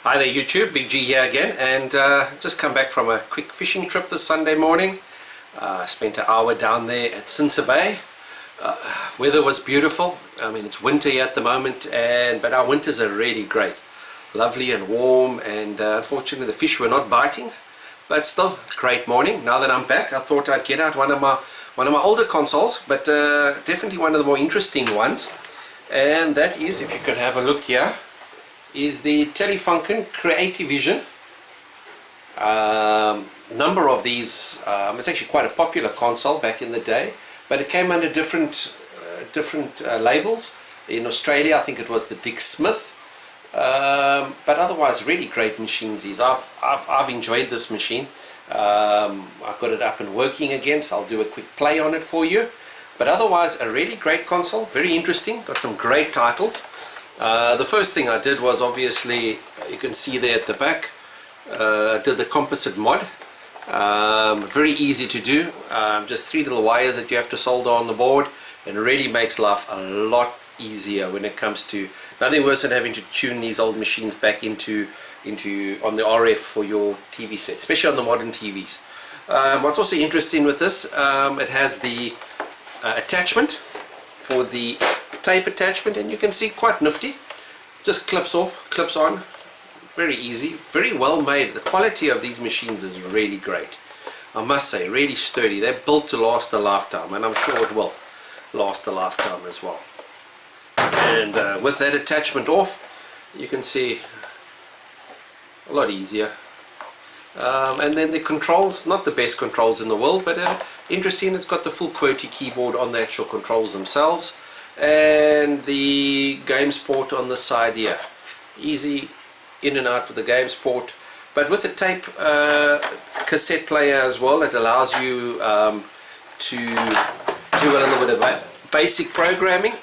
Hi there YouTube, Big G here again, and just come back from a quick fishing trip this Sunday morning. Spent an hour down there at Cinsa Bay. Weather was beautiful. I mean, it's winter here at the moment, but our winters are really great. Lovely and warm, and unfortunately the fish were not biting, but still great morning. Now that I'm back, I thought I'd get out one of my older consoles, but definitely one of the more interesting ones, and that is, if you could have a look here, is the Telefunken CreatiVision. Number of these, it's actually quite a popular console back in the day, but it came under different labels. In Australia I think it was the Dick Smith, but otherwise really great machines. I've enjoyed this machine. I've got it up and working again, so I'll do a quick play on it for you, but otherwise a really great console, very interesting, got some great titles. The first thing I did was, obviously, you can see there at the back, did the Composite Mod. Very easy to do, just 3 little wires that you have to solder on the board, and really makes life a lot easier when it comes to, nothing worse than having to tune these old machines back into on the RF for your TV set, especially on the modern TVs. What's also interesting with this, it has the attachment for the tape attachment, and you can see quite nifty, just clips off, clips on, very easy, very well made. The quality of these machines is really great, I must say, really sturdy. They're built to last a lifetime, and I'm sure it will last a lifetime as well. And with that attachment off, you can see a lot easier. And then the controls, not the best controls in the world, but interesting, it's got the full QWERTY keyboard on the actual controls themselves, and the games port on the side here. Easy in and out with the games port, but with the tape cassette player as well, it allows you to do a little bit of basic programming.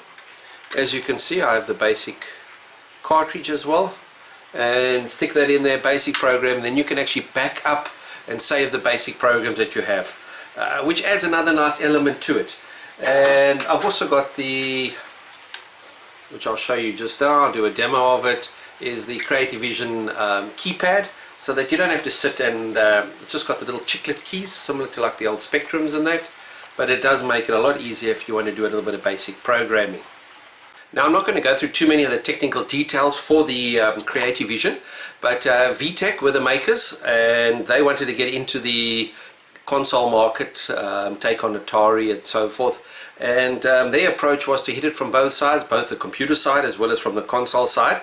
As you can see, I have the basic cartridge as well, and stick that in there, basic program, then you can actually back up and save the basic programs that you have, which adds another nice element to it. And I've also got the, which I'll show you just now, I'll do a demo of it, is the CreatiVision keypad, so that you don't have to sit and it's just got the little chiclet keys similar to like the old Spectrums and that, but it does make it a lot easier if you want to do a little bit of basic programming. Now, I'm not going to go through too many of the technical details for the CreatiVision, but VTech were the makers, and they wanted to get into the console market, take on Atari and so forth, and their approach was to hit it from both sides, both the computer side as well as from the console side.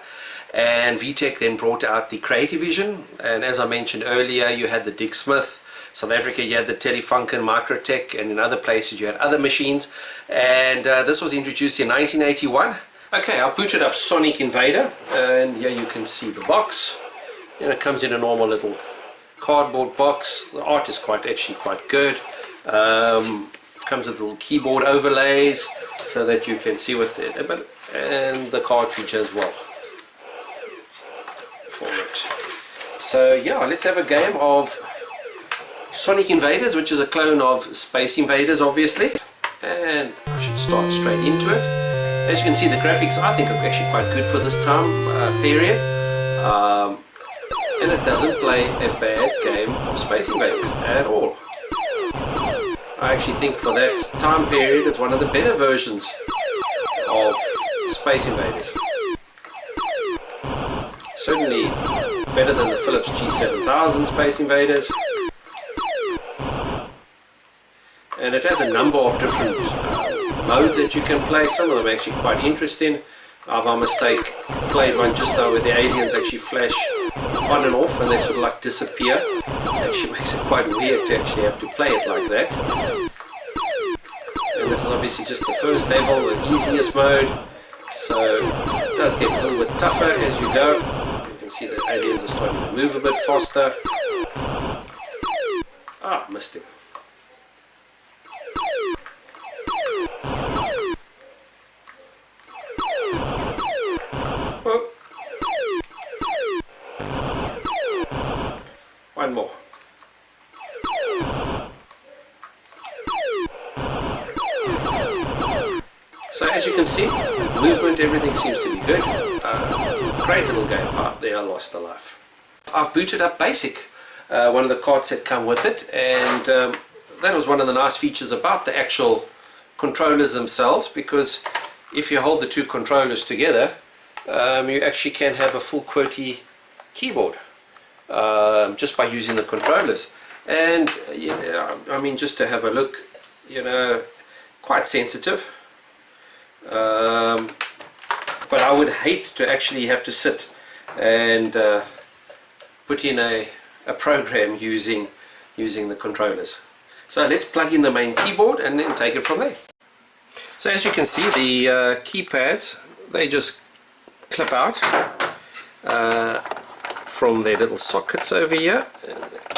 And VTech then brought out the CreatiVision, and as I mentioned earlier, you had the Dick Smith. South Africa, you had the Telefunken, Microtech, and in other places you had other machines, and this was introduced in 1981. Okay, I've booted up Sonic Invader, and here you can see the box. And it comes in a normal little cardboard box. The art is actually quite good. Comes with little keyboard overlays so that you can see what it, and the cartridge as well for it. So yeah, let's have a game of Sonic Invaders, which is a clone of Space Invaders, obviously, and I should start straight into it. As you can see, the graphics I think are actually quite good for this time period, and it doesn't play a bad game of Space Invaders at all. I actually think for that time period it's one of the better versions of Space Invaders. Certainly better than the Philips G7000 Space Invaders. And it has a number of different modes that you can play. Some of them are actually quite interesting. I've by mistake played one just now where the aliens actually flash on and off and they sort of like disappear. It actually makes it quite weird to actually have to play it like that. And this is obviously just the first level, the easiest mode, so it does get a little bit tougher as you go. You can see the aliens are starting to move a bit faster. Ah, missed it. Oh. One more. So as you can see, movement, everything seems to be good. Great little game. There I lost a life. I've booted up Basic, one of the cards that come with it, and that was one of the nice features about the actual controllers themselves, because if you hold the two controllers together, you actually can have a full QWERTY keyboard just by using the controllers. And I mean, just to have a look, quite sensitive. But I would hate to actually have to sit and put in a program using the controllers. So let's plug in the main keyboard and then take it from there. So as you can see, the keypads, they just clip out from their little sockets over here.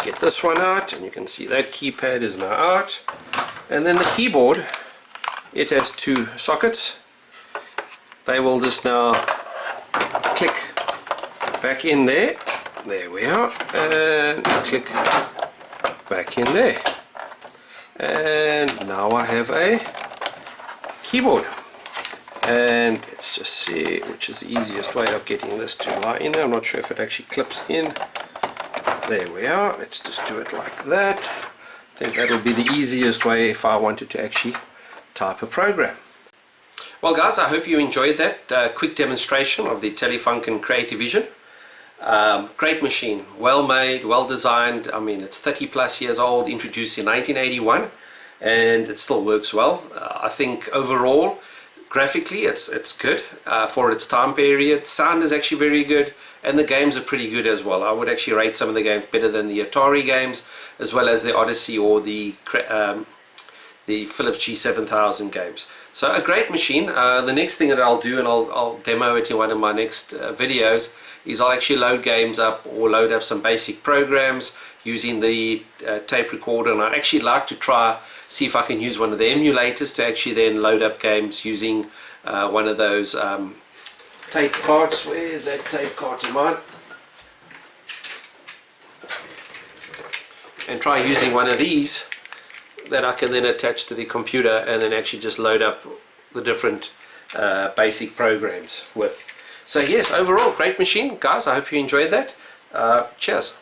Get this one out, and you can see that keypad is now out. And then the keyboard, it has two sockets. They will just now click back in there. There we are, and click back in there. And now I have a keyboard. And let's just see which is the easiest way of getting this to lie in there. I'm not sure if it actually clips in. There we are. Let's just do it like that. I think that would be the easiest way if I wanted to actually type a program. Well guys, I hope you enjoyed that quick demonstration of the Telefunken CreatiVision. Great machine, well made, well designed. I mean, it's 30 plus years old, introduced in 1981, and it still works well. I think overall, graphically, it's good for its time period. Sound is actually very good, and the games are pretty good as well. I would actually rate some of the games better than the Atari games, as well as the Odyssey or the Philips G7000 games. So a great machine. The next thing that I'll do, and I'll demo it in one of my next videos, is I'll actually load games up or load up some basic programs using the tape recorder, and I'd actually like to try see if I can use one of the emulators to actually then load up games using one of those tape carts. Where is that tape cart of mine? And try using one of these that I can then attach to the computer and then actually just load up the different basic programs with. So yes, overall great machine guys. I hope you enjoyed that. Cheers.